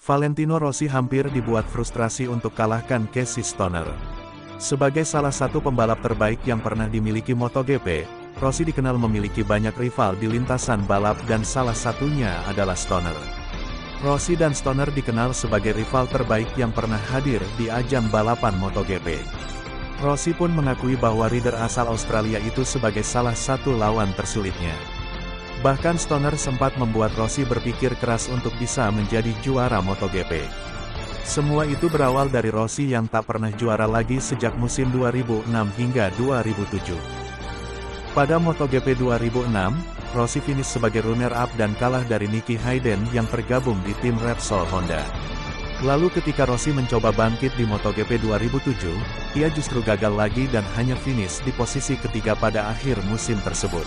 Valentino Rossi hampir dibuat frustrasi untuk kalahkan Casey Stoner. Sebagai salah satu pembalap terbaik yang pernah dimiliki MotoGP, Rossi dikenal memiliki banyak rival di lintasan balap dan salah satunya adalah Stoner. Rossi dan Stoner dikenal sebagai rival terbaik yang pernah hadir di ajang balapan MotoGP. Rossi pun mengakui bahwa rider asal Australia itu sebagai salah satu lawan tersulitnya. Bahkan Stoner sempat membuat Rossi berpikir keras untuk bisa menjadi juara MotoGP. Semua itu berawal dari Rossi yang tak pernah juara lagi sejak musim 2006 hingga 2007. Pada MotoGP 2006, Rossi finish sebagai runner-up dan kalah dari Nicky Hayden yang tergabung di tim Repsol Honda. Lalu ketika Rossi mencoba bangkit di MotoGP 2007, ia justru gagal lagi dan hanya finish di posisi ketiga pada akhir musim tersebut.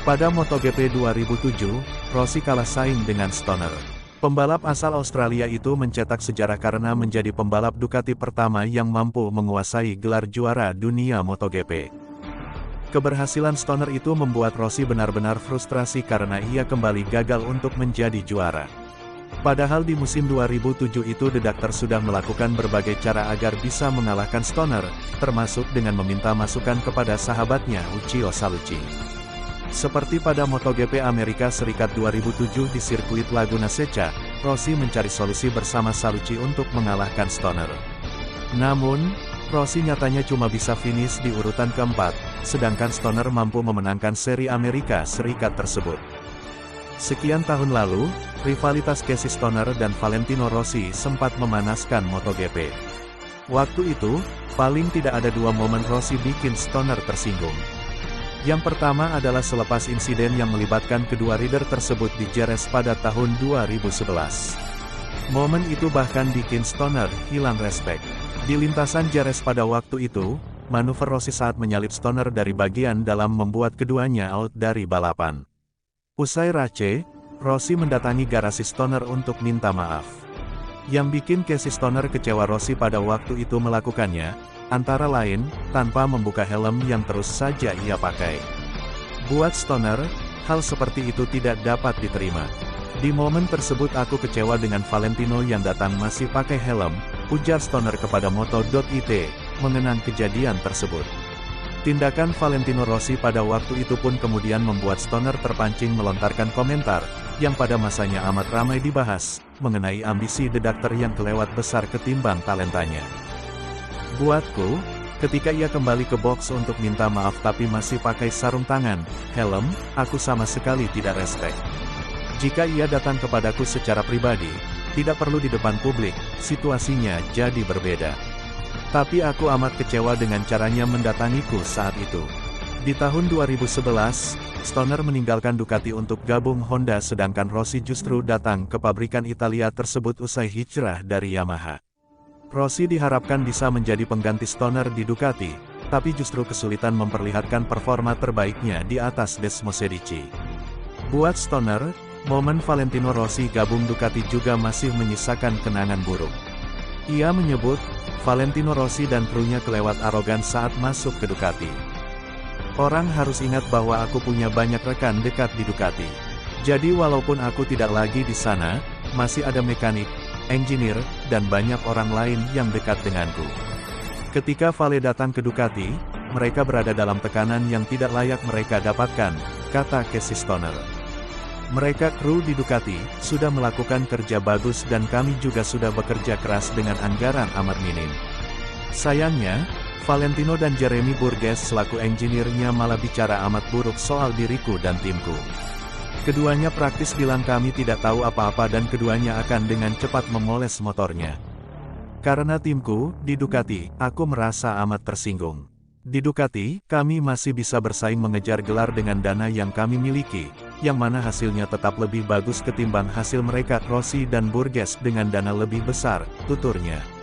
Pada MotoGP 2007, Rossi kalah saing dengan Stoner. Pembalap asal Australia itu mencetak sejarah karena menjadi pembalap Ducati pertama yang mampu menguasai gelar juara dunia MotoGP. Keberhasilan Stoner itu membuat Rossi benar-benar frustrasi karena ia kembali gagal untuk menjadi juara. Padahal di musim 2007 itu The Doctor sudah melakukan berbagai cara agar bisa mengalahkan Stoner, termasuk dengan meminta masukan kepada sahabatnya Uchiyo Salucci. Seperti pada MotoGP Amerika Serikat 2007 di sirkuit Laguna Seca, Rossi mencari solusi bersama Salucci untuk mengalahkan Stoner. Namun, Rossi nyatanya cuma bisa finish di urutan keempat, sedangkan Stoner mampu memenangkan seri Amerika Serikat tersebut. Sekian tahun lalu, rivalitas Casey Stoner dan Valentino Rossi sempat memanaskan MotoGP. Waktu itu, paling tidak ada dua momen Rossi bikin Stoner tersinggung. Yang pertama adalah selepas insiden yang melibatkan kedua rider tersebut di Jerez pada tahun 2011. Momen itu bahkan bikin Stoner hilang respek. Di lintasan Jerez pada waktu itu, manuver Rossi saat menyalip Stoner dari bagian dalam membuat keduanya out dari balapan. Usai race, Rossi mendatangi garasi Stoner untuk minta maaf. Yang bikin Casey Stoner kecewa Rossi pada waktu itu melakukannya, antara lain, tanpa membuka helm yang terus saja ia pakai. Buat Stoner, hal seperti itu tidak dapat diterima. Di momen tersebut aku kecewa dengan Valentino yang datang masih pakai helm, ujar Stoner kepada Moto.it, mengenang kejadian tersebut. Tindakan Valentino Rossi pada waktu itu pun kemudian membuat Stoner terpancing melontarkan komentar, yang pada masanya amat ramai dibahas, mengenai ambisi The Doctor yang kelewat besar ketimbang talentanya. Buatku, ketika ia kembali ke box untuk minta maaf tapi masih pakai sarung tangan, helm, aku sama sekali tidak respek. Jika ia datang kepadaku secara pribadi, tidak perlu di depan publik, situasinya jadi berbeda. Tapi aku amat kecewa dengan caranya mendatangiku saat itu. Di tahun 2011, Stoner meninggalkan Ducati untuk gabung Honda sedangkan Rossi justru datang ke pabrikan Italia tersebut usai hijrah dari Yamaha. Rossi diharapkan bisa menjadi pengganti Stoner di Ducati, tapi justru kesulitan memperlihatkan performa terbaiknya di atas Desmosedici. Buat Stoner, momen Valentino Rossi gabung Ducati juga masih menyisakan kenangan buruk. Ia menyebut, Valentino Rossi dan krunya kelewat arogan saat masuk ke Ducati. Orang harus ingat bahwa aku punya banyak rekan dekat di Ducati. Jadi walaupun aku tidak lagi di sana, masih ada mekanik, engineer, dan banyak orang lain yang dekat denganku. Ketika Vale datang ke Ducati, mereka berada dalam tekanan yang tidak layak mereka dapatkan, kata Casey Stoner. Mereka kru di Ducati, sudah melakukan kerja bagus dan kami juga sudah bekerja keras dengan anggaran amat minim. Sayangnya, Valentino dan Jeremy Burgess selaku engineer-nya malah bicara amat buruk soal diriku dan timku. Keduanya praktis bilang kami tidak tahu apa-apa dan keduanya akan dengan cepat memoles motornya. Karena timku, di Ducati, aku merasa amat tersinggung. Di Ducati, kami masih bisa bersaing mengejar gelar dengan dana yang kami miliki, yang mana hasilnya tetap lebih bagus ketimbang hasil mereka Rossi dan Burgess dengan dana lebih besar, tuturnya.